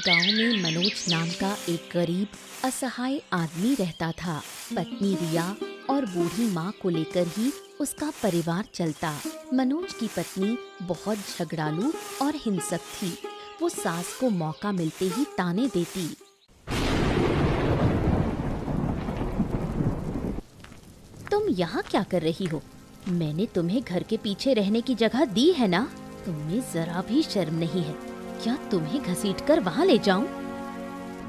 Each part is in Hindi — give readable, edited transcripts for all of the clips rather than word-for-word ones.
गांव में मनोज नाम का एक गरीब असहाय आदमी रहता था। पत्नी रिया और बूढ़ी माँ को लेकर ही उसका परिवार चलता। मनोज की पत्नी बहुत झगड़ालू और हिंसक थी। वो सास को मौका मिलते ही ताने देती। तुम यहाँ क्या कर रही हो? मैंने तुम्हें घर के पीछे रहने की जगह दी है ना? तुम्हें जरा भी शर्म नहीं है क्या तुम्हें घसीटकर वहाँ ले जाऊं?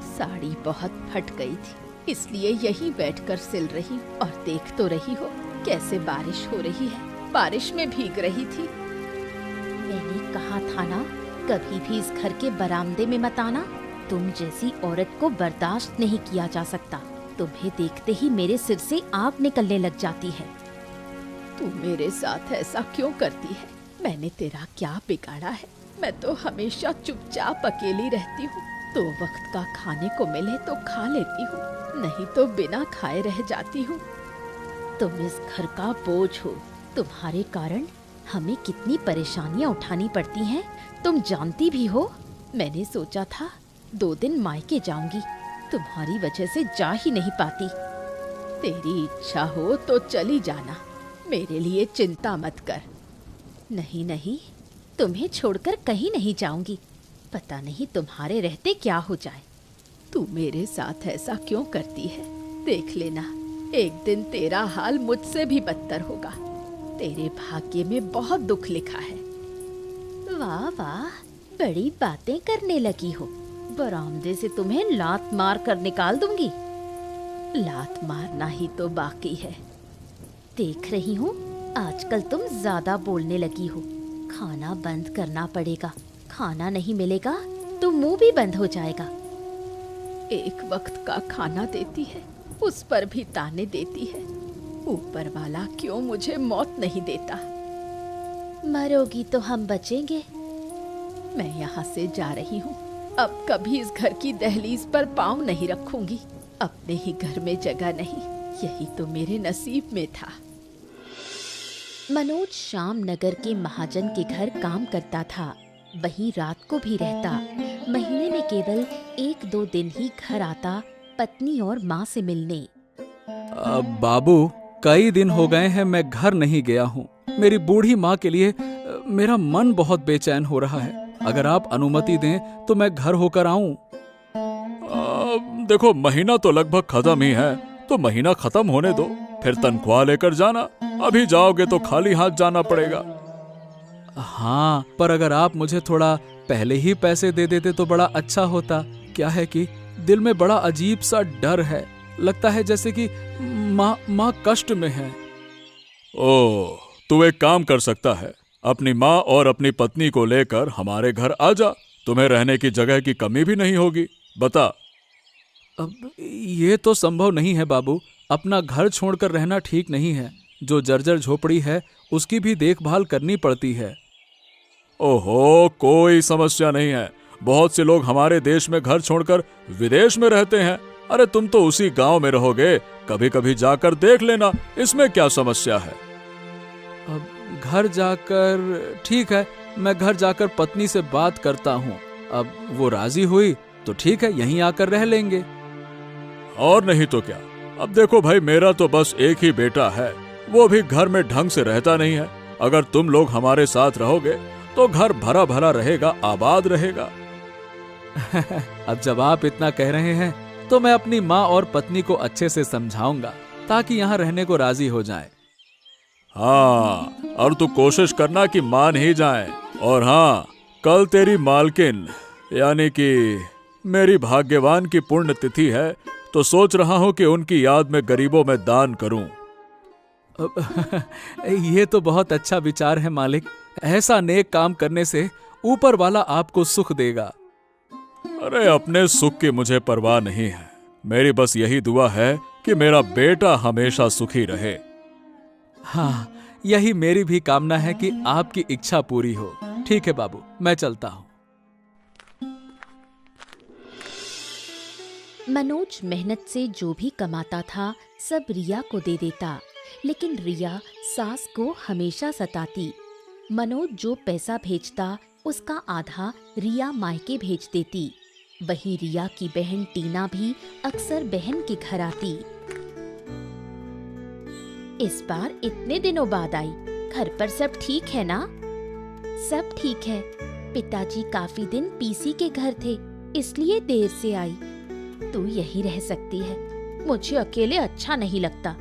साड़ी बहुत फट गई थी, इसलिए यहीं बैठकर सिल रही और देख तो रही हो कैसे बारिश हो रही है। बारिश में भीग रही थी। मैंने कहा था ना, कभी भी इस घर के बरामदे में मत आना। तुम जैसी औरत को बर्दाश्त नहीं किया जा सकता। तुम्हें देखते ही मेरे सिर से आग निकलने लग जाती है। तू मेरे साथ ऐसा क्यों करती है? मैंने तेरा क्या बिगाड़ा है? मैं तो हमेशा चुपचाप अकेली रहती हूँ। तो वक्त का खाने को मिले तो खा लेती हूँ, नहीं तो बिना खाए रह जाती हूँ। तुम इस घर का बोझ हो। तुम्हारे कारण हमें कितनी परेशानियाँ उठानी पड़ती हैं, तुम जानती भी हो। मैंने सोचा था 2 दिन मायके जाऊंगी, तुम्हारी वजह से जा ही नहीं पाती। तेरी इच्छा हो तो चली जाना, मेरे लिए चिंता मत कर। नहीं नहीं, तुम्हें छोड़कर कहीं नहीं जाऊंगी। पता नहीं तुम्हारे रहते क्या हो जाए। तू मेरे साथ ऐसा क्यों करती है? देख लेना, एक दिन तेरा हाल मुझसे भी बदतर होगा। तेरे भाग्य में बहुत दुख लिखा है। वाह वाह, बड़ी बातें करने लगी हो। बरामदे से तुम्हें लात मार कर निकाल दूंगी। लात मारना ही तो बाकी है। देख रही हूँ आजकल तुम ज्यादा बोलने लगी हो। खाना बंद करना पड़ेगा। खाना नहीं मिलेगा तो मुंह भी बंद हो जाएगा। एक वक्त का खाना देती है, उस पर भी ताने देती है। ऊपर वाला क्यों मुझे मौत नहीं देता? मरोगी तो हम बचेंगे। मैं यहाँ से जा रही हूँ। अब कभी इस घर की दहलीज पर पाँव नहीं रखूंगी। अपने ही घर में जगह नहीं, यही तो मेरे नसीब में था। मनोज श्याम नगर के महाजन के घर काम करता था। वहीं रात को भी रहता। महीने में केवल 1-2 दिन ही घर आता पत्नी और माँ से मिलने। बाबू, कई दिन हो गए हैं मैं घर नहीं गया हूँ। मेरी बूढ़ी माँ के लिए मेरा मन बहुत बेचैन हो रहा है। अगर आप अनुमति दें तो मैं घर होकर आऊं। देखो, महीना तो लगभग खत्म ही है, तो महीना खत्म होने दो, फिर तनख्वाह लेकर जाना। अभी जाओगे तो खाली हाथ जाना पड़ेगा। हाँ, पर अगर आप मुझे थोड़ा पहले ही पैसे दे देते तो बड़ा अच्छा होता। क्या है कि दिल में बड़ा अजीब सा डर है। लगता है जैसे कि माँ कष्ट में है। ओह, तू एक काम कर सकता है, अपनी माँ और अपनी पत्नी को लेकर हमारे घर आ जा। तुम्हें रहने की जगह की कमी भी नहीं होगी। बता। अब ये तो संभव नहीं है बाबू। अपना घर छोड़कर रहना ठीक नहीं है। जो जर्जर झोपड़ी है उसकी भी देखभाल करनी पड़ती है। ओहो, कोई समस्या नहीं है। बहुत से लोग हमारे देश में घर छोड़कर विदेश में रहते हैं। अरे तुम तो उसी गांव में रहोगे, कभी कभी जाकर देख लेना, इसमें क्या समस्या है? अब घर जाकर, ठीक है, मैं घर जाकर पत्नी से बात करता हूँ। अब वो राजी हुई तो ठीक है, यहीं आकर रह लेंगे। और नहीं तो क्या। अब देखो भाई, मेरा तो बस एक ही बेटा है, वो भी घर में ढंग से रहता नहीं है। अगर तुम लोग हमारे साथ रहोगे तो घर भरा भरा रहेगा, आबाद रहेगा। अब जब आप इतना कह रहे हैं तो मैं अपनी माँ और पत्नी को अच्छे से समझाऊंगा ताकि यहाँ रहने को राजी हो जाएं। हाँ, और तू कोशिश करना कि मान ही जाए। और हाँ, कल तेरी मालकिन यानी कि मेरी भाग्यवान की पुण्य तिथि है, तो सोच रहा हूँ कि उनकी याद में गरीबों में दान करूं। ये तो बहुत अच्छा विचार है मालिक। ऐसा नेक काम करने से ऊपर वाला आपको सुख देगा। अरे अपने सुख की मुझे परवाह नहीं है। मेरी बस यही दुआ है कि मेरा बेटा हमेशा सुखी रहे। हाँ, यही मेरी भी कामना है कि आपकी इच्छा पूरी हो। ठीक है बाबू, मैं चलता हूँ। मनोज मेहनत से जो भी कमाता था सब रिया को दे देता, लेकिन रिया सास को हमेशा सताती। मनोज जो पैसा भेजता उसका आधा रिया मायके भेज देती। वहीं रिया की बहन टीना भी अक्सर बहन के घर आती। इस बार इतने दिनों बाद आई, घर पर सब ठीक है ना? सब ठीक है। पिताजी काफी दिन पीसी के घर थे, इसलिए देर से आई। तू यहीं रह सकती है, मुझे अकेले अच्छा नहीं लगता।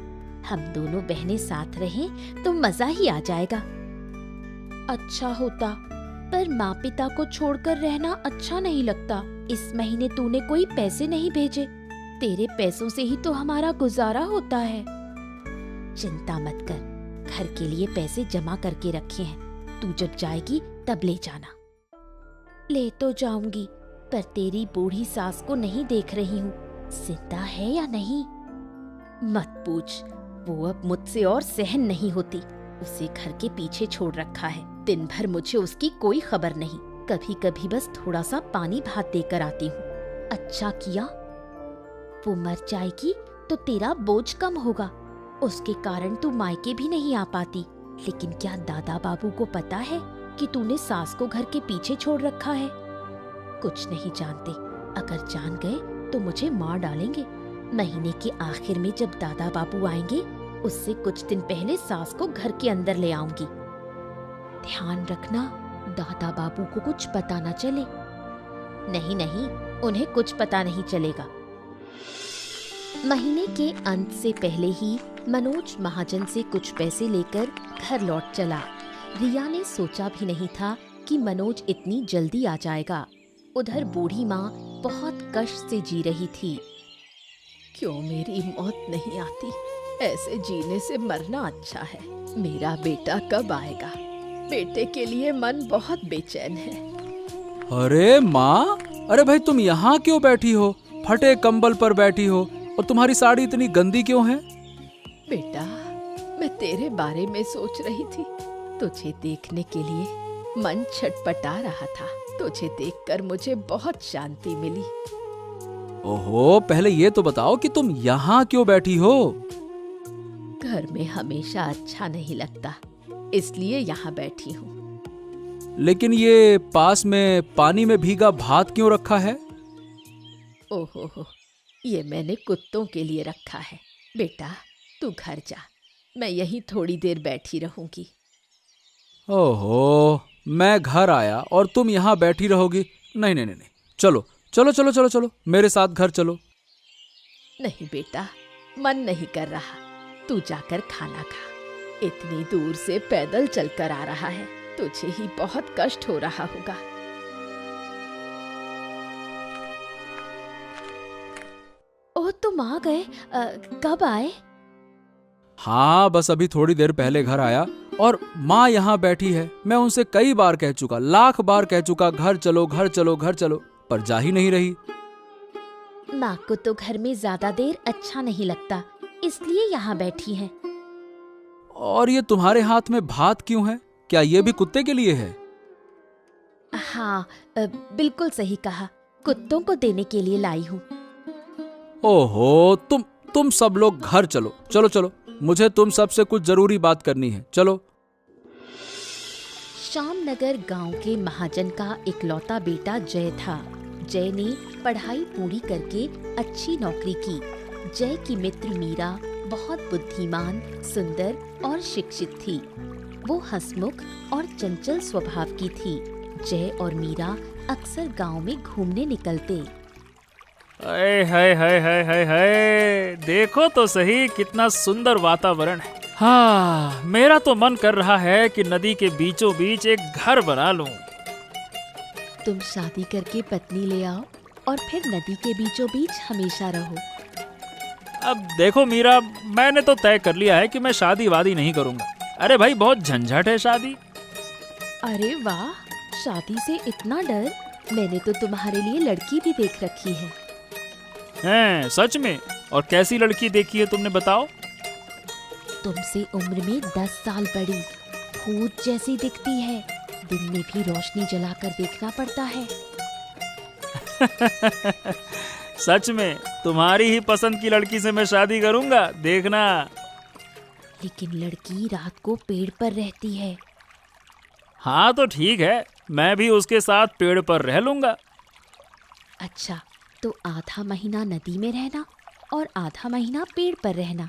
हम दोनों बहनें साथ रहें तो मजा ही आ जाएगा। अच्छा होता, पर माँ पिता को छोड़कर रहना अच्छा नहीं लगता। इस महीने तूने कोई पैसे नहीं भेजे, तेरे पैसों से ही तो हमारा गुजारा होता है। चिंता मत कर, घर के लिए पैसे जमा करके रखे हैं, तू जब जाएगी तब ले जाना। ले तो जाऊंगी, पर तेरी बूढ़ी सास को नहीं देख रही हूँ, जिंदा है या नहीं? मत पूछ, वो अब मुझसे और सहन नहीं होती। उसे घर के पीछे छोड़ रखा है। दिन भर मुझे उसकी कोई खबर नहीं। कभी कभी बस थोड़ा सा पानी भात देकर आती हूँ। अच्छा किया, वो मर जाएगी तो तेरा बोझ कम होगा। उसके कारण तू मायके भी नहीं आ पाती। लेकिन क्या दादा बाबू को पता है कि तूने सास को घर के पीछे छोड़ रखा है? कुछ नहीं जानते। अगर जान गए तो मुझे मार डालेंगे। महीने के आखिर में जब दादा बाबू आएंगे, उससे कुछ दिन पहले सास को घर के अंदर ले आऊंगी। ध्यान रखना, दादा बाबू को कुछ पता न चले। नहीं नहीं, उन्हें कुछ पता नहीं चलेगा। महीने के अंत से पहले ही मनोज महाजन से कुछ पैसे लेकर घर लौट चला। रिया ने सोचा भी नहीं था कि मनोज इतनी जल्दी आ जाएगा। उधर बूढ़ी माँ बहुत कष्ट से जी रही थी। क्यों मेरी मौत नहीं आती? ऐसे जीने से मरना अच्छा है। मेरा बेटा कब आएगा? बेटे के लिए मन बहुत बेचैन है। अरे माँ, अरे भाई तुम यहाँ क्यों बैठी हो? फटे कंबल पर बैठी हो और तुम्हारी साड़ी इतनी गंदी क्यों है? बेटा, मैं तेरे बारे में सोच रही थी। तुझे देखने के लिए मन छटपटा रहा था। तुझे देखकर मुझे बहुत शांति मिली। ओहो, पहले ये तो बताओ कि तुम यहाँ क्यों बैठी हो? घर में हमेशा अच्छा नहीं लगता, इसलिए यहाँ बैठी हूँ। लेकिन ये पास में पानी में भीगा भात क्यों रखा है? ओहो, ये मैंने कुत्तों के लिए रखा है। बेटा, तू घर जा, मैं यहीं थोड़ी देर बैठी रहूंगी। ओहो, मैं घर आया और तुम यहाँ बैठी रहोगी? नहीं नहीं नहीं, चलो चलो चलो चलो चलो, मेरे साथ घर चलो। नहीं बेटा, मन नहीं कर रहा। तू जाकर खाना खा। इतनी दूर से पैदल चलकर आ रहा है, तुझे ही बहुत कष्ट हो रहा होगा। ओह, तुम आ गए? कब आए? हाँ, बस अभी थोड़ी देर पहले घर आया और माँ यहाँ बैठी है। मैं उनसे कई बार कह चुका, लाख बार कह चुका, घर चलो घर चलो घर चलो, पर जा ही नहीं रही। माँ को तो घर में ज्यादा देर अच्छा नहीं लगता, इसलिए यहाँ बैठी हैं। और ये तुम्हारे हाथ में भात क्यों है? क्या ये भी कुत्ते के लिए है? हाँ, बिल्कुल सही कहा, कुत्तों को देने के लिए लाई हूँ। ओहो, तुम सब लोग घर चलो चलो चलो, मुझे तुम सबसे कुछ जरूरी बात करनी है, चलो। श्यामनगर गांव के महाजन का इकलौता बेटा जय था। जय ने पढ़ाई पूरी करके अच्छी नौकरी की। जय की मित्र मीरा बहुत बुद्धिमान, सुंदर और शिक्षित थी। वो हंसमुख और चंचल स्वभाव की थी। जय और मीरा अक्सर गांव में घूमने निकलते। हाय हाय हाय हाय हाय हाय, देखो तो सही कितना सुंदर वातावरण है। हाँ, मेरा तो मन कर रहा है कि नदी के बीचों बीच एक घर बना लूं। तुम शादी करके पत्नी ले आओ और फिर नदी के बीचों बीच हमेशा रहो। अब देखो मीरा, मैंने तो तय कर लिया है कि मैं शादी वादी नहीं करूंगा। अरे भाई, बहुत झंझट है शादी। अरे वाह, शादी से इतना डर? मैंने तो तुम्हारे लिए लड़की भी देख रखी है। हैं, सच में? और कैसी लड़की देखी है तुमने, बताओ? तुमसे उम्र में 10 साल बड़ी, भूत जैसी दिखती है। दिन में भी रोशनी जलाकर देखना पड़ता है। सच में तुम्हारी ही पसंद की लड़की से मैं शादी करूंगा, देखना। लेकिन लड़की रात को पेड़ पर रहती है। हाँ तो ठीक है, मैं भी उसके साथ पेड़ पर रह लूंगा। अच्छा, तो आधा महीना नदी में रहना और आधा महीना पेड़ पर रहना।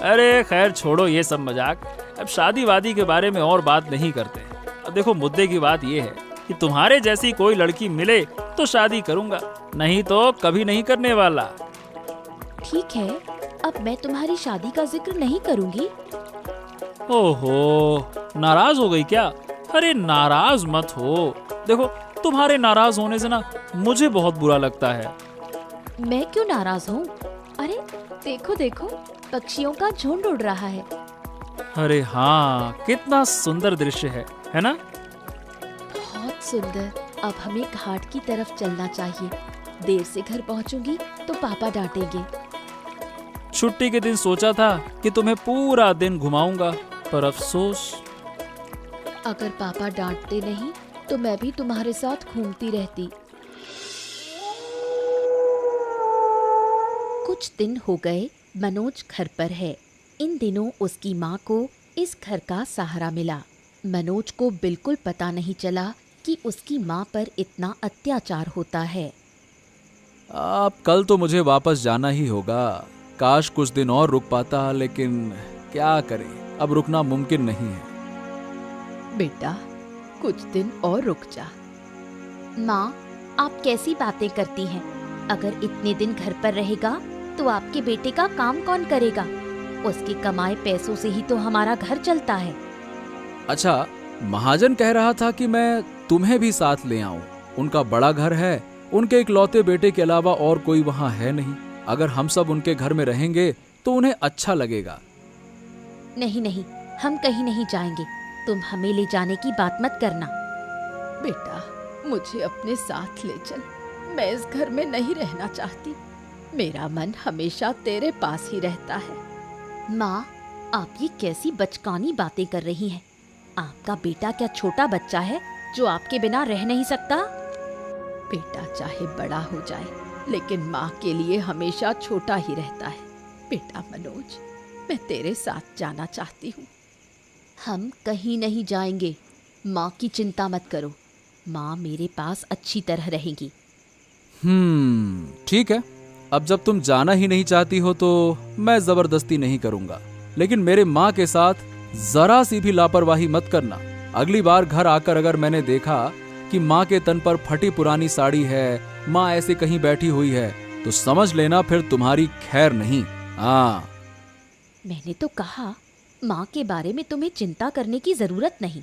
अरे खैर छोड़ो ये सब मजाक। अब शादी वादी के बारे में और बात नहीं करते। अब देखो मुद्दे की बात ये है कि तुम्हारे जैसी कोई लड़की मिले तो शादी करूंगा, नहीं तो कभी नहीं करने वाला। ठीक है, अब मैं तुम्हारी शादी का जिक्र नहीं करूंगी। ओहो, नाराज हो गई क्या? अरे नाराज मत हो। देखो तुम्हारे नाराज होने से ना मुझे बहुत बुरा लगता है। मैं क्यों नाराज हूँ? अरे देखो देखो, पक्षियों का झुंड उड़ रहा है। अरे हाँ, कितना सुंदर दृश्य है ना? बहुत सुंदर। अब हमें घाट की तरफ चलना चाहिए। देर से घर पहुँचूंगी तो पापा डांटेंगे। छुट्टी के दिन सोचा था कि तुम्हें पूरा दिन घुमाऊंगा, पर अफसोस। अगर पापा डांटते नहीं तो मैं भी तुम्हारे साथ घूमती रहती। कुछ दिन हो गए मनोज घर पर है। इन दिनों उसकी माँ को इस घर का सहारा मिला। मनोज को बिल्कुल पता नहीं चला कि उसकी माँ पर इतना अत्याचार होता है। अब कल तो मुझे वापस जाना ही होगा। काश कुछ दिन और रुक पाता, लेकिन क्या करें, अब रुकना मुमकिन नहीं है। बेटा, कुछ दिन और रुक जा। माँ, आप कैसी बातें करती हैं? अगर इतने दिन घर पर रहेगा तो आपके बेटे का काम कौन करेगा? उसके कमाए पैसों से ही तो हमारा घर चलता है। अच्छा, महाजन कह रहा था कि मैं तुम्हें भी साथ ले आऊं। उनका बड़ा घर है, उनके इकलौते बेटे के अलावा और कोई वहां है नहीं। अगर हम सब उनके घर में रहेंगे तो उन्हें अच्छा लगेगा। नहीं नहीं, हम कहीं नहीं जाएंगे। तुम हमें ले जाने की बात मत करना। बेटा, मुझे अपने साथ ले चल। मैं इस घर में नहीं रहना चाहती। मेरा मन हमेशा तेरे पास ही रहता है। माँ, आप ये कैसी बचकानी बातें कर रही हैं? आपका बेटा क्या छोटा बच्चा है जो आपके बिना रह नहीं सकता? बेटा चाहे बड़ा हो जाए, लेकिन माँ के लिए हमेशा छोटा ही रहता है। बेटा मनोज, मैं तेरे साथ जाना चाहती हूँ। हम कहीं नहीं जाएंगे। माँ की चिंता मत करो। माँ मेरे पास अच्छी तरह रहेंगी। ठीक है। अब जब तुम जाना ही नहीं चाहती हो तो मैं जबरदस्ती नहीं करूंगा, लेकिन मेरे माँ के साथ जरा सी भी लापरवाही मत करना। अगली बार घर आकर अगर मैंने देखा कि माँ के तन पर फटी पुरानी साड़ी है, माँ ऐसे कहीं बैठी हुई है, तो समझ लेना फिर तुम्हारी खैर नहीं। हाँ, मैंने तो कहा माँ के बारे में तुम्हें चिंता करने की जरूरत नहीं।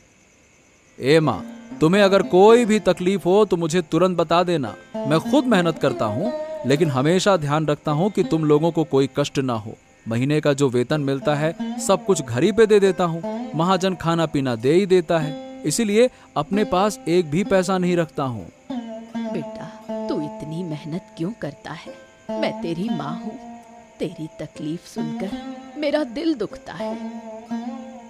ए माँ, तुम्हें अगर कोई भी तकलीफ हो तो मुझे तुरंत बता देना। मैं खुद मेहनत करता हूँ, लेकिन हमेशा ध्यान रखता हूँ कि तुम लोगों को कोई कष्ट ना हो। महीने का जो वेतन मिलता है सब कुछ घर ही पे दे देता हूँ। महाजन खाना पीना दे ही देता है, इसीलिए अपने पास एक भी पैसा नहीं रखता हूँ। बेटा, तू इतनी मेहनत क्यों करता है? मैं तेरी माँ हूँ। तेरी तकलीफ सुनकर मेरा दिल दुखता है।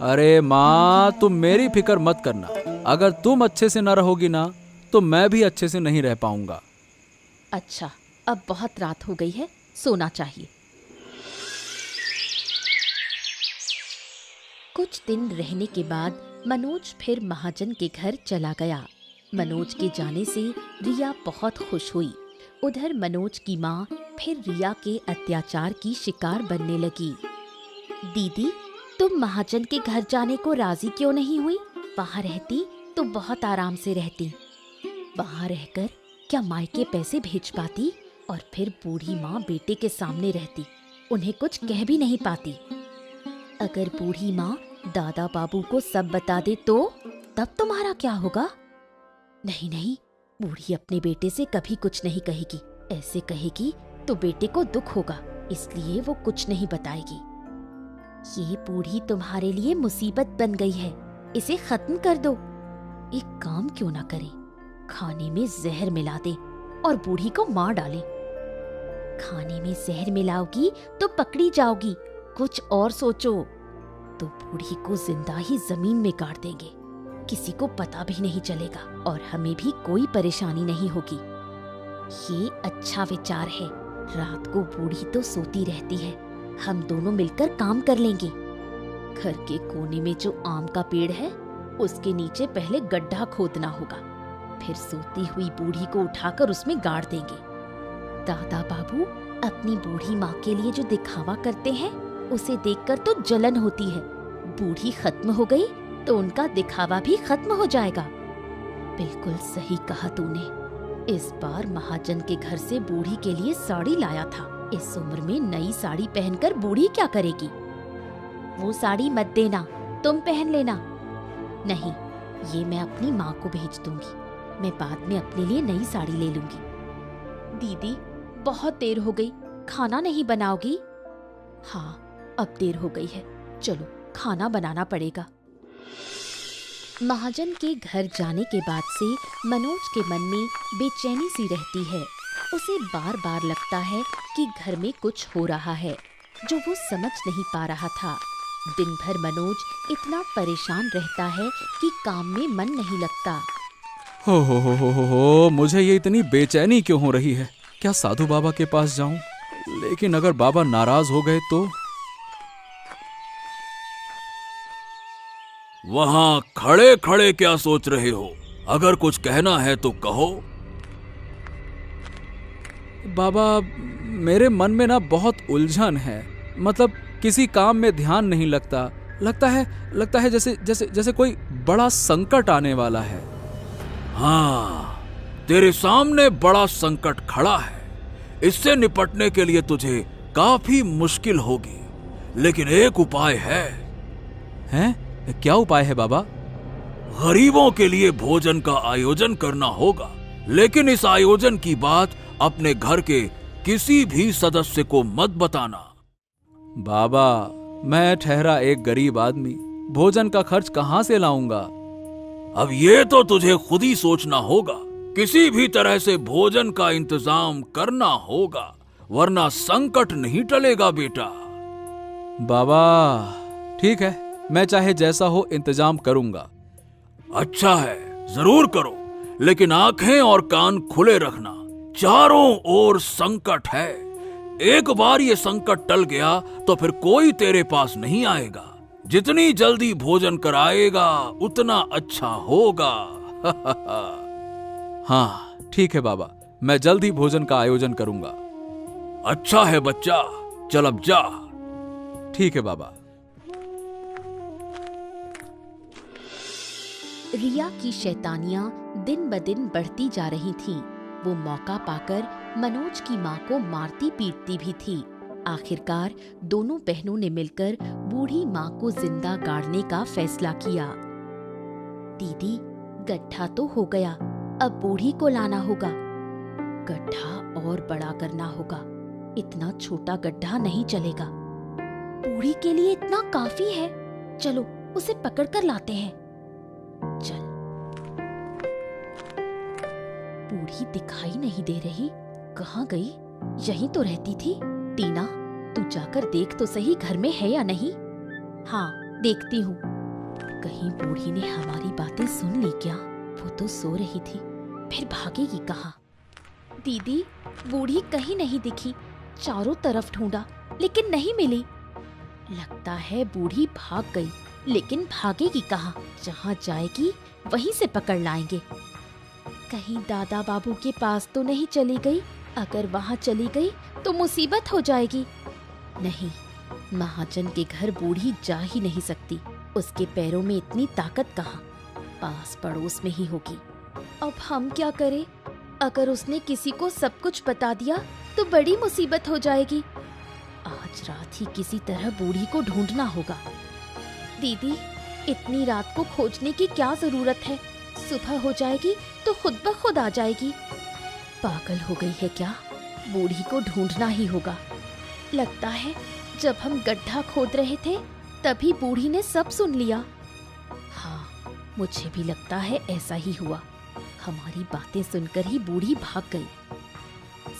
अरे माँ, तुम मेरी फिक्र मत करना। अगर तुम अच्छे से न रहोगी ना तो मैं भी अच्छे से नहीं रह पाऊंगा। अच्छा, अब बहुत रात हो गई है, सोना चाहिए। कुछ दिन रहने के बाद मनोज फिर महाजन के घर चला गया। मनोज के जाने से रिया बहुत खुश हुई। उधर मनोज की माँ फिर रिया के अत्याचार की शिकार बनने लगी। दीदी, तुम महाजन के घर जाने को राजी क्यों नहीं हुई? वहाँ रहती तो बहुत आराम से रहती। वहाँ रहकर क्या मायके पैसे भेज पाती और फिर बूढ़ी माँ बेटे के सामने रहती, उन्हें कुछ कह भी नहीं पाती। अगर बूढ़ी माँ दादा बाबू को सब बता दे तो तब तुम्हारा क्या होगा? नहीं नहीं, बूढ़ी अपने बेटे से कभी कुछ नहीं कहेगी। ऐसे कहेगी तो बेटे को दुख होगा, इसलिए वो कुछ नहीं बताएगी। ये बूढ़ी तुम्हारे लिए मुसीबत बन गई है, इसे खत्म कर दो। एक काम क्यों ना करे, खाने में जहर मिला दे और बूढ़ी को मार डाले। खाने में जहर मिलाओगी तो पकड़ी जाओगी, कुछ और सोचो। तो बूढ़ी को जिंदा ही जमीन में गाड़ देंगे, किसी को पता भी नहीं चलेगा और हमें भी कोई परेशानी नहीं होगी। ये अच्छा विचार है। रात को बूढ़ी तो सोती रहती है, हम दोनों मिलकर काम कर लेंगे। घर के कोने में जो आम का पेड़ है उसके नीचे पहले गड्ढा खोदना होगा, फिर सोती हुई बूढ़ी को उठाकर उसमें गाड़ देंगे। दादा बाबू अपनी बूढ़ी माँ के लिए जो दिखावा करते हैं उसे देखकर तो जलन होती है। बूढ़ी खत्म हो गई तो उनका दिखावा भी खत्म हो जाएगा। बिल्कुल सही कहा तूने। इस बार महाजन के घर से बूढ़ी के लिए साड़ी लाया था। इस उम्र में नई साड़ी पहनकर बूढ़ी क्या करेगी? वो साड़ी मत देना, तुम पहन लेना। नहीं, ये मैं अपनी माँ को भेज दूंगी। मैं बाद में अपने लिए नई साड़ी ले लूंगी। दीदी, बहुत देर हो गई, खाना नहीं बनाओगी? हाँ, अब देर हो गई है, चलो खाना बनाना पड़ेगा। महाजन के घर जाने के बाद से मनोज के मन में बेचैनी सी रहती है। उसे बार बार लगता है कि घर में कुछ हो रहा है जो वो समझ नहीं पा रहा था। दिन भर मनोज इतना परेशान रहता है कि काम में मन नहीं लगता। हो, मुझे ये इतनी बेचैनी क्यों हो रही है? क्या साधु बाबा के पास जाऊं? लेकिन अगर बाबा नाराज हो गए तो? वहां खड़े खड़े क्या सोच रहे हो? अगर कुछ कहना है तो कहो। बाबा, मेरे मन में ना बहुत उलझन है। मतलब किसी काम में ध्यान नहीं लगता। लगता है जैसे जैसे जैसे कोई बड़ा संकट आने वाला है। हाँ, तेरे सामने बड़ा संकट खड़ा है। इससे निपटने के लिए तुझे काफी मुश्किल होगी, लेकिन एक उपाय है। हैं? क्या उपाय है बाबा? गरीबों के लिए भोजन का आयोजन करना होगा, लेकिन इस आयोजन की बात अपने घर के किसी भी सदस्य को मत बताना। बाबा, मैं ठहरा एक गरीब आदमी, भोजन का खर्च कहां से लाऊंगा? अब ये तो तुझे खुद ही सोचना होगा। किसी भी तरह से भोजन का इंतजाम करना होगा, वरना संकट नहीं टलेगा बेटा। बाबा, ठीक है, मैं चाहे जैसा हो इंतजाम करूंगा। अच्छा है, जरूर करो, लेकिन आंखें और कान खुले रखना। चारों ओर संकट है। एक बार ये संकट टल गया तो फिर कोई तेरे पास नहीं आएगा। जितनी जल्दी भोजन कराएगा उतना अच्छा होगा। हाँ, ठीक है बाबा, मैं जल्द ही भोजन का आयोजन करूंगा। अच्छा है बच्चा, चल अब जा। ठीक है बाबा। रिया की शैतानियां दिन ब दिन बढ़ती जा रही थीं। वो मौका पाकर मनोज की माँ को मारती पीटती भी थी। आखिरकार दोनों बहनों ने मिलकर बूढ़ी माँ को जिंदा गाड़ने का फैसला किया। दीदी, गड्ढा तो हो गया, अब बूढ़ी को लाना होगा। गड्ढा और बड़ा करना होगा, इतना छोटा गड्ढा नहीं चलेगा। बूढ़ी के लिए इतना काफी है, चलो उसे पकड़ कर लाते हैं। चल। बूढ़ी दिखाई नहीं दे रही, कहाँ गई? यहीं तो रहती थी। टीना, तू जाकर देख तो सही घर में है या नहीं। हाँ, देखती हूँ। कहीं बूढ़ी ने हमारी बातें सुन ली क्या? वो तो सो रही थी, फिर भागेगी कहाँ? दीदी, बूढ़ी कहीं नहीं दिखी। चारों तरफ ढूंढा लेकिन नहीं मिली। लगता है बूढ़ी भाग गई, लेकिन भागेगी कहाँ? जहाँ जाएगी वहीं से पकड़ लाएंगे। कहीं दादा बाबू के पास तो नहीं चली गई? अगर वहाँ चली गई तो मुसीबत हो जाएगी। नहीं, महाजन के घर बूढ़ी जा ही नहीं सकती। उसके पैरों में इतनी ताकत कहाँ? पास पड़ोस में ही होगी। अब हम क्या करें? अगर उसने किसी को सब कुछ बता दिया तो बड़ी मुसीबत हो जाएगी। आज रात ही किसी तरह बूढ़ी को ढूंढना होगा। दीदी, इतनी रात को खोजने की क्या जरूरत है? सुबह हो जाएगी तो खुद ब खुद आ जाएगी। पागल हो गई है क्या? बूढ़ी को ढूंढना ही होगा। लगता है जब हम गड्ढा खोद रहे थे तभी बूढ़ी ने सब सुन लिया। हाँ, मुझे भी लगता है ऐसा ही हुआ। हमारी बातें सुनकर ही बूढ़ी भाग गई।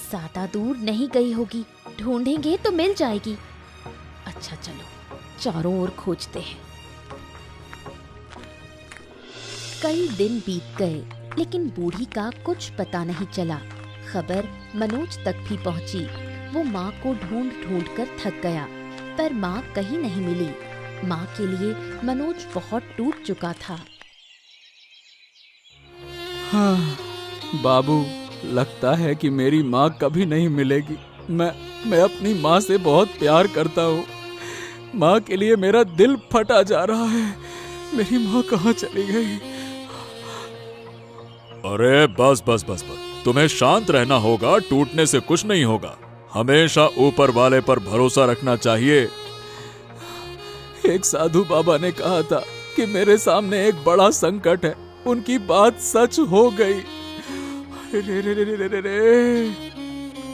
ज्यादा दूर नहीं गई होगी, ढूंढेंगे तो मिल जाएगी। अच्छा चलो, चारों ओर खोजते हैं। कई दिन बीत गए लेकिन बूढ़ी का कुछ पता नहीं चला। खबर मनोज तक भी पहुंची। वो माँ को ढूंढ ढूंढ कर थक गया, पर माँ कहीं नहीं मिली। माँ के लिए मनोज बहुत टूट चुका था। हाँ, बाबू, लगता है कि मेरी माँ कभी नहीं मिलेगी। मैं अपनी माँ से बहुत प्यार करता हूँ। माँ के लिए मेरा दिल फटा जा रहा है। मेरी माँ कहाँ चली गई? अरे बस बस बस बस, तुम्हें शांत रहना होगा, टूटने से कुछ नहीं होगा। हमेशा ऊपर वाले पर भरोसा रखना चाहिए। एक साधु बाबा ने कहा था कि मेरे सामने एक बड़ा संकट है। उनकी बात सच हो गई। रे।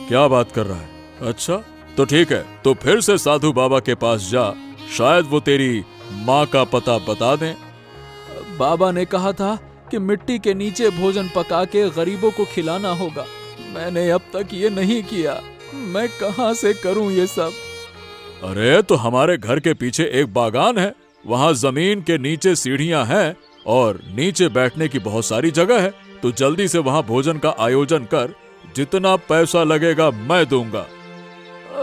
क्या बात कर रहा है? अच्छा, तो ठीक है, तो फिर से साधु बाबा के पास जा, शायद वो तेरी माँ का पता बता दें। बाबा ने कहा था कि मिट्टी के नीचे भोजन पका के गरीबों को खिलाना होगा। मैंने अब तक ये नहीं किया। मैं कहाँ से करूँ ये सब? अरे तो हमारे घर के पीछे एक बागान है, वहाँ जमीन के नीचे सीढ़ियाँ हैं और नीचे बैठने की बहुत सारी जगह है। तो जल्दी से वहाँ भोजन का आयोजन कर, जितना पैसा लगेगा मैं दूंगा।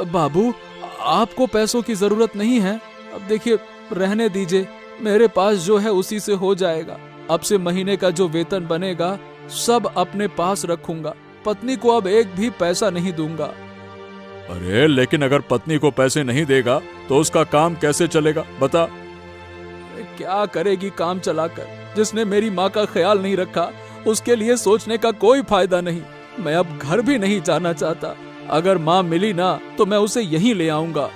बाबू, आपको पैसों की जरूरत नहीं है। अब देखिए, रहने दीजिए, मेरे पास जो है उसी से हो जाएगा। अब से महीने का जो वेतन बनेगा सब अपने पास रखूंगा। पत्नी को अब एक भी पैसा नहीं दूंगा। अरे लेकिन अगर पत्नी को पैसे नहीं देगा तो उसका काम कैसे चलेगा, बता। क्या करेगी काम चलाकर? जिसने मेरी माँ का ख्याल नहीं रखा, उसके लिए सोचने का कोई फायदा नहीं। मैं अब घर भी नहीं जाना चाहता। अगर माँ मिली ना तो मैं उसे यहीं ले आऊंगा।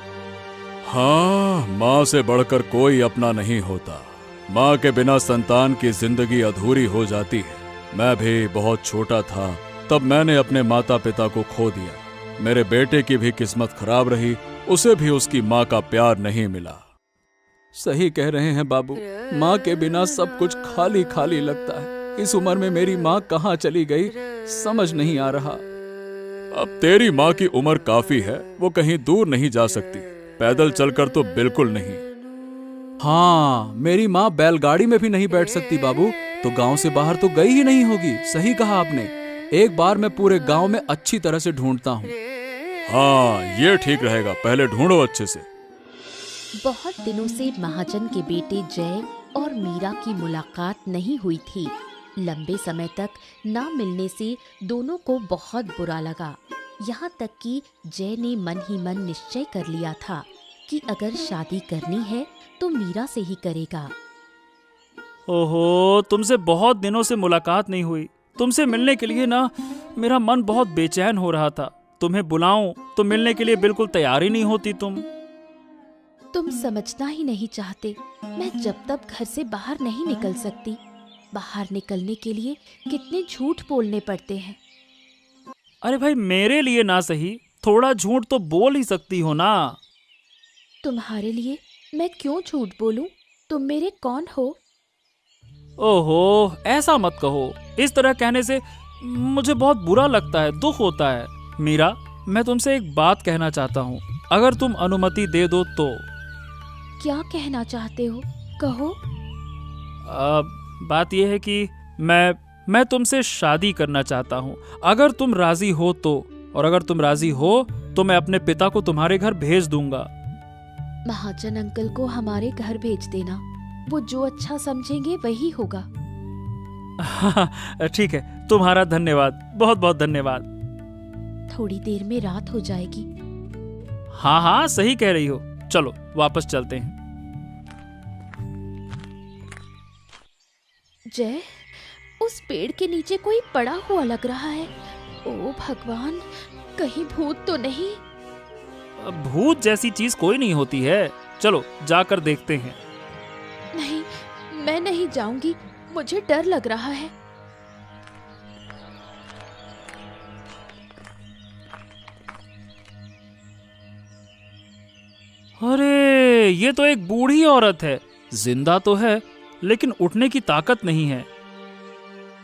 हाँ, माँ से बढ़कर कोई अपना नहीं होता। माँ के बिना संतान की जिंदगी अधूरी हो जाती है। मैं भी बहुत छोटा था तब मैंने अपने माता पिता को खो दिया। मेरे बेटे की भी किस्मत खराब रही, उसे भी उसकी माँ का प्यार नहीं मिला। सही कह रहे हैं बाबू, माँ के बिना सब कुछ खाली खाली लगता है। इस उम्र में मेरी माँ कहाँ चली गई समझ नहीं आ रहा। अब तेरी माँ की उम्र काफी है, वो कहीं दूर नहीं जा सकती। पैदल चलकर तो बिल्कुल नहीं। हाँ, मेरी माँ बैलगाड़ी में भी नहीं बैठ सकती बाबू, तो गांव से बाहर तो गई ही नहीं होगी। सही कहा आपने। एक बार मैं पूरे गांव में अच्छी तरह से ढूंढता हूँ। हाँ, ये ठीक रहेगा। पहले ढूंढो अच्छे से। बहुत दिनों से महाजन के बेटे जय और मीरा की मुलाकात नहीं हुई थी। लंबे समय तक ना मिलने से दोनों को बहुत बुरा लगा। यहाँ तक कि जय ने मन ही मन निश्चय कर लिया था कि अगर शादी करनी है तो मीरा से ही करेगा। ओहो, तुमसे बहुत दिनों से मुलाकात नहीं हुई। तुमसे मिलने के लिए ना मेरा मन बहुत बेचैन हो रहा था। तुम्हें बुलाऊं तो मिलने के लिए बिल्कुल तैयार ही नहीं होती तुम समझना ही नहीं चाहते। मैं जब तक घर से बाहर नहीं निकल सकती। बाहर निकलने के लिए कितने झूठ बोलने पड़ते हैं। अरे भाई, मेरे लिए ना सही, थोड़ा झूठ तो बोल ही सकती हो ना। तुम्हारे लिए मैं क्यों झूठ बोलूं? तुम मेरे कौन हो? ओहो, ऐसा मत कहो। इस तरह कहने से मुझे बहुत बुरा लगता है, दुख होता है। मीरा, मैं तुमसे एक बात कहना चाहता हूँ, अगर तुम अनुमति दे दो तो। क्या कहना चाहते हो? कहो। बात यह है कि मैं तुमसे शादी करना चाहता हूँ। अगर तुम राजी हो तो, और अगर तुम राजी हो तो मैं अपने पिता को तुम्हारे घर भेज दूंगा। महाजन अंकल को हमारे घर भेज देना। वो जो अच्छा समझेंगे वही होगा। ठीक है, तुम्हारा धन्यवाद, बहुत बहुत धन्यवाद। थोड़ी देर में रात हो जाएगी। हाँ हाँ, सही कह रही हो। चलो वापस चलते हैं। जय, उस पेड़ के नीचे कोई पड़ा हुआ लग रहा है। ओ भगवान, कहीं भूत तो नहीं? भूत जैसी चीज कोई नहीं होती है। चलो जाकर देखते हैं। नहीं, मैं नहीं जाऊंगी। मुझे डर लग रहा है। अरे, ये तो एक बूढ़ी औरत है। जिंदा तो है लेकिन उठने की ताकत नहीं है।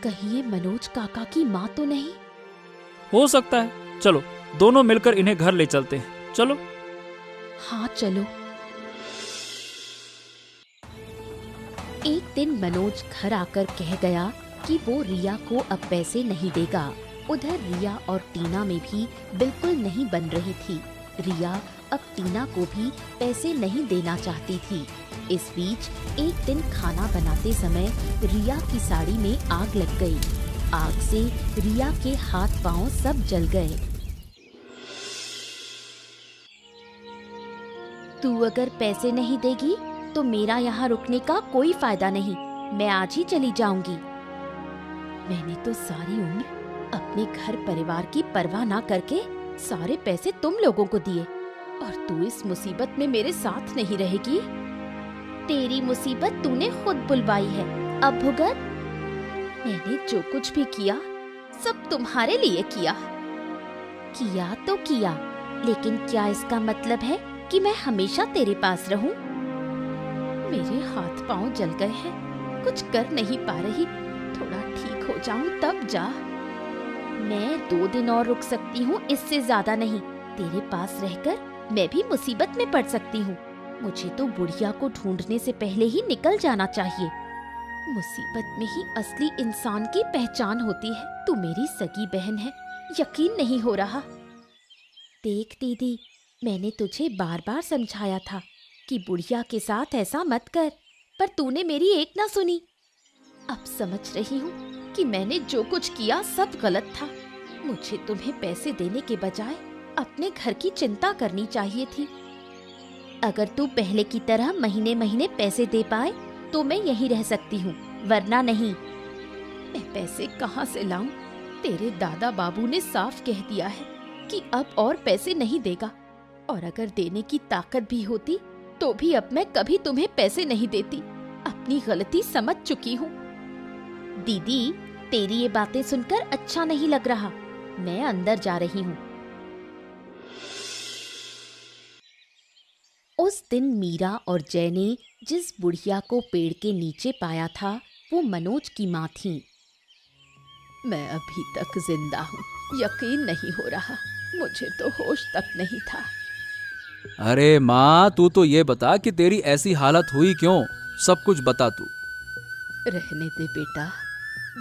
कहीं ये मनोज काका की माँ तो नहीं? हो सकता है। चलो दोनों मिलकर इन्हें घर ले चलते हैं। चलो। हाँ चलो। एक दिन मनोज घर आकर कह गया कि वो रिया को अब पैसे नहीं देगा। उधर रिया और टीना में भी बिल्कुल नहीं बन रही थी। रिया अब टीना को भी पैसे नहीं देना चाहती थी। इस बीच एक दिन खाना बनाते समय रिया की साड़ी में आग लग गई। आग से रिया के हाथ पांव सब जल गए। तू अगर पैसे नहीं देगी तो मेरा यहाँ रुकने का कोई फायदा नहीं, मैं आज ही चली जाऊंगी। मैंने तो सारी उम्र अपने घर परिवार की परवाह ना करके सारे पैसे तुम लोगों को दिए, और तू इस मुसीबत में मेरे साथ नहीं रहेगी। तेरी मुसीबत तूने खुद बुलवाई है, अब भुगत। मैंने जो कुछ भी किया सब तुम्हारे लिए किया। किया तो किया, लेकिन क्या इसका मतलब है कि मैं हमेशा तेरे पास रहूं? मेरे हाथ पांव जल गए हैं, कुछ कर नहीं पा रही, थोड़ा ठीक हो जाऊं तब जा। मैं 2 दिन और रुक सकती हूँ, इससे ज्यादा नहीं। तेरे पास रहकर मैं भी मुसीबत में पड़ सकती हूँ। मुझे तो बुढ़िया को ढूंढने से पहले ही निकल जाना चाहिए। मुसीबत में ही असली इंसान की पहचान होती है। तू मेरी सगी बहन है, यकीन नहीं हो रहा। देख दीदी, मैंने तुझे बार बार समझाया था कि बुढ़िया के साथ ऐसा मत कर, पर तूने मेरी एक ना सुनी। अब समझ रही हूँ कि मैंने जो कुछ किया सब गलत था। मुझे तुम्हें पैसे देने के बजाय अपने घर की चिंता करनी चाहिए थी। अगर तू पहले की तरह महीने महीने पैसे दे पाए तो मैं यहीं रह सकती हूँ, वरना नहीं। मैं पैसे कहाँ से लाऊं? तेरे दादा बाबू ने साफ कह दिया है कि अब और पैसे नहीं देगा, और अगर देने की ताकत भी होती तो भी अब मैं कभी तुम्हें पैसे नहीं देती। अपनी गलती समझ चुकी हूँ। दीदी, तेरी ये बातें सुनकर अच्छा नहीं लग रहा। मैं अंदर जा रही हूँ। उस दिन मीरा और जय ने जिस बुढ़िया को पेड़ के नीचे पाया था वो मनोज की माँ थी। मैं अभी तक जिंदा हूँ, यकीन नहीं हो रहा। मुझे तो होश तक नहीं था। अरे माँ, तू तो ये बता कि तेरी ऐसी हालत हुई क्यों? सब कुछ बता तू। रहने दे बेटा,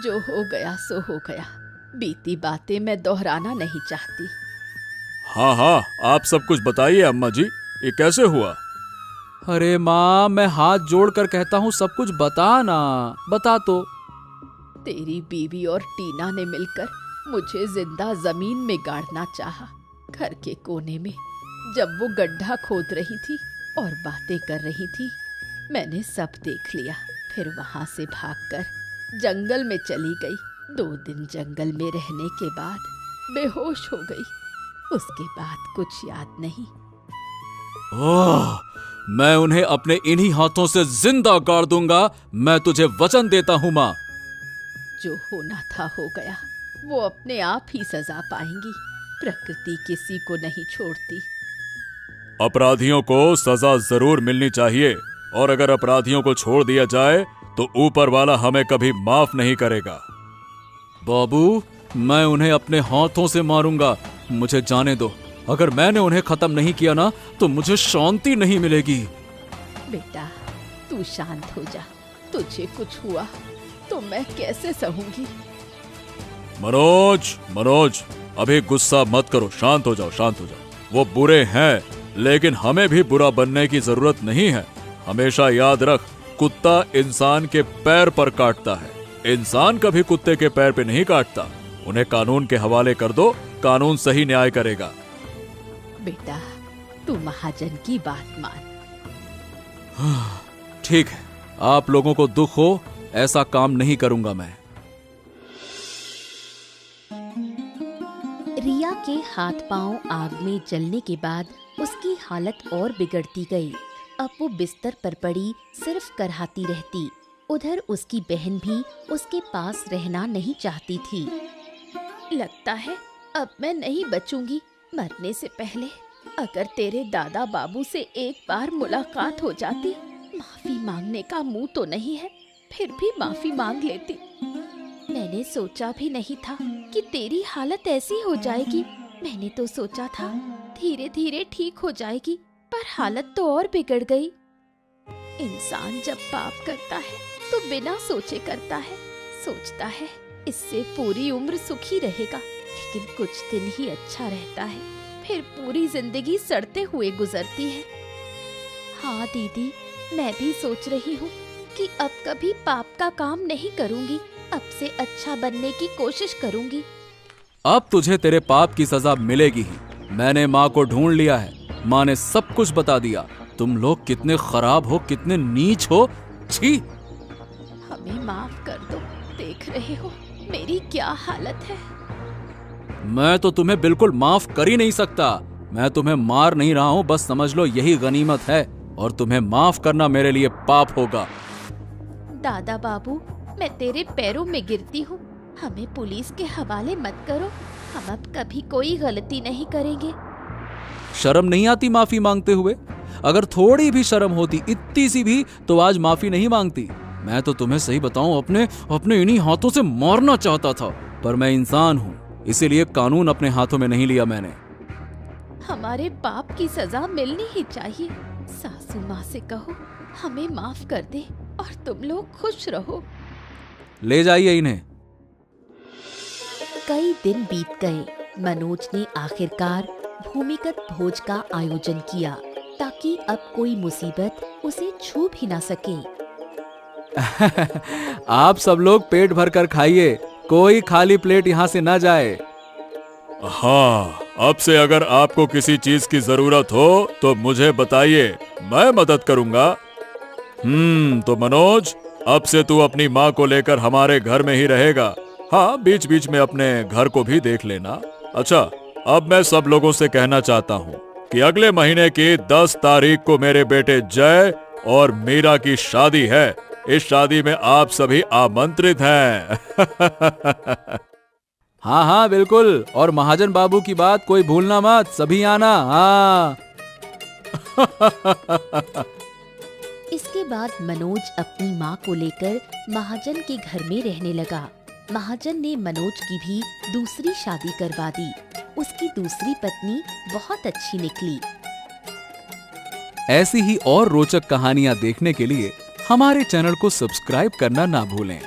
जो हो गया सो हो गया। बीती बातें मैं दोहराना नहीं चाहती। हाँ हाँ, आप सब कुछ बताइए अम्मा जी, ये कैसे हुआ? अरे माँ, मैं हाथ जोड़कर कहता हूँ सब कुछ बता ना, बता तो। तेरी बीवी और टीना ने मिलकर मुझे जिंदा जमीन में गाड़ना चाहा। घर के कोने में जब वो गड्ढा खोद रही थी और बातें कर रही थी, मैंने सब देख लिया। फिर वहां से भागकर जंगल में चली गई। 2 दिन जंगल में रहने के बाद बेहोश हो गई। उसके बाद कुछ याद नहीं। ओह, मैं उन्हें अपने इन्हीं हाथों से जिंदा गाड़ दूंगा। मैं तुझे वचन देता हूँ माँ। जो होना था हो गया, वो अपने आप ही सजा पाएंगी। प्रकृति किसी को नहीं छोड़ती। अपराधियों को सजा जरूर मिलनी चाहिए, और अगर अपराधियों को छोड़ दिया जाए तो ऊपर वाला हमें कभी माफ नहीं करेगा। बाबू, मैं उन्हें अपने हाथों से मारूंगा। मुझे जाने दो। अगर मैंने उन्हें खत्म नहीं किया ना तो मुझे शांति नहीं मिलेगी। बेटा, तू शांत हो जा। तुझे कुछ हुआ तो मैं कैसे सहूंगी? मनोज, मनोज, अभी गुस्सा मत करो, शांत हो जाओ, शांत हो जाओ। वो बुरे हैं, लेकिन हमें भी बुरा बनने की जरूरत नहीं है। हमेशा याद रख, कुत्ता इंसान के पैर पर काटता है, इंसान कभी कुत्ते के पैर पे नहीं काटता। उन्हें कानून के हवाले कर दो, कानून सही न्याय करेगा। बेटा, तू महाजन की बात मान। ठीक है, आप लोगों को दुख हो, ऐसा काम नहीं करूंगा मैं। रिया के हाथ पांव आग में जलने के बाद उसकी हालत और बिगड़ती गई। अब वो बिस्तर पर पड़ी सिर्फ करहाती रहती। उधर उसकी बहन भी उसके पास रहना नहीं चाहती थी। लगता है अब मैं नहीं बचूंगी। मरने से पहले अगर तेरे दादा बाबू से एक बार मुलाकात हो जाती, माफी मांगने का मुंह तो नहीं है, फिर भी माफी मांग लेती। मैंने सोचा भी नहीं था कि तेरी हालत ऐसी हो जाएगी। मैंने तो सोचा था धीरे धीरे ठीक हो जाएगी, पर हालत तो और बिगड़ गई। इंसान जब पाप करता है तो बिना सोचे करता है। सोचता है इससे पूरी उम्र सुखी रहेगा, लेकिन कुछ दिन ही अच्छा रहता है, फिर पूरी जिंदगी सड़ते हुए गुजरती है। हाँ दीदी, मैं भी सोच रही हूँ कि अब कभी पाप का काम नहीं करूँगी, अब से अच्छा बनने की कोशिश करूंगी। अब तुझे तेरे पाप की सजा मिलेगी ही। मैंने माँ को ढूंढ लिया है। माँ ने सब कुछ बता दिया। तुम लोग कितने खराब हो, कितने नीच हो। छी! हमें माफ कर दो। देख रहे हो मेरी क्या हालत है। मैं तो तुम्हें बिल्कुल माफ कर ही नहीं सकता। मैं तुम्हें मार नहीं रहा हूँ, बस समझ लो यही गनीमत है, और तुम्हें माफ करना मेरे लिए पाप होगा। दादा बाबू, मैं तेरे पैरों में गिरती हूँ, हमें पुलिस के हवाले मत करो। हम अब कभी कोई गलती नहीं करेंगे। शर्म नहीं आती माफी मांगते हुए? अगर थोड़ी भी शर्म होती, इतनी सी भी, तो आज माफी नहीं मांगती। मैं तो तुम्हें सही बताऊं, अपने इन्हीं हाथों से मारना चाहता था, पर मैं इंसान हूं, इसीलिए कानून अपने हाथों में नहीं लिया मैंने। हमारे पाप की सजा मिलनी ही चाहिए। सासू माँ से कहो हमें माफ कर दे और तुम लोग खुश रहो। ले जाइए इन्हें। कई दिन बीत गए। मनोज ने आखिरकार भूमिगत भोज का आयोजन किया, ताकि अब कोई मुसीबत उसे छू भी ना सके। आप सब लोग पेट भर कर खाइए, कोई खाली प्लेट यहाँ से ना जाए। हाँ, अब से अगर आपको किसी चीज की जरूरत हो तो मुझे बताइए, मैं मदद करूंगा। तो मनोज, अब से तू अपनी माँ को लेकर हमारे घर में ही रहेगा। हाँ, बीच बीच में अपने घर को भी देख लेना। अच्छा, अब मैं सब लोगों से कहना चाहता हूँ कि अगले महीने की 10 तारीख को मेरे बेटे जय और मीरा की शादी है। इस शादी में आप सभी आमंत्रित हैं। हाँ हाँ बिल्कुल, और महाजन बाबू की बात कोई भूलना मत, सभी आना। हाँ। इसके बाद मनोज अपनी माँ को लेकर महाजन के घर में रहने लगा। महाजन ने मनोज की भी दूसरी शादी करवा दी। उसकी दूसरी पत्नी बहुत अच्छी निकली। ऐसी ही और रोचक कहानियाँ देखने के लिए हमारे चैनल को सब्सक्राइब करना ना भूलें।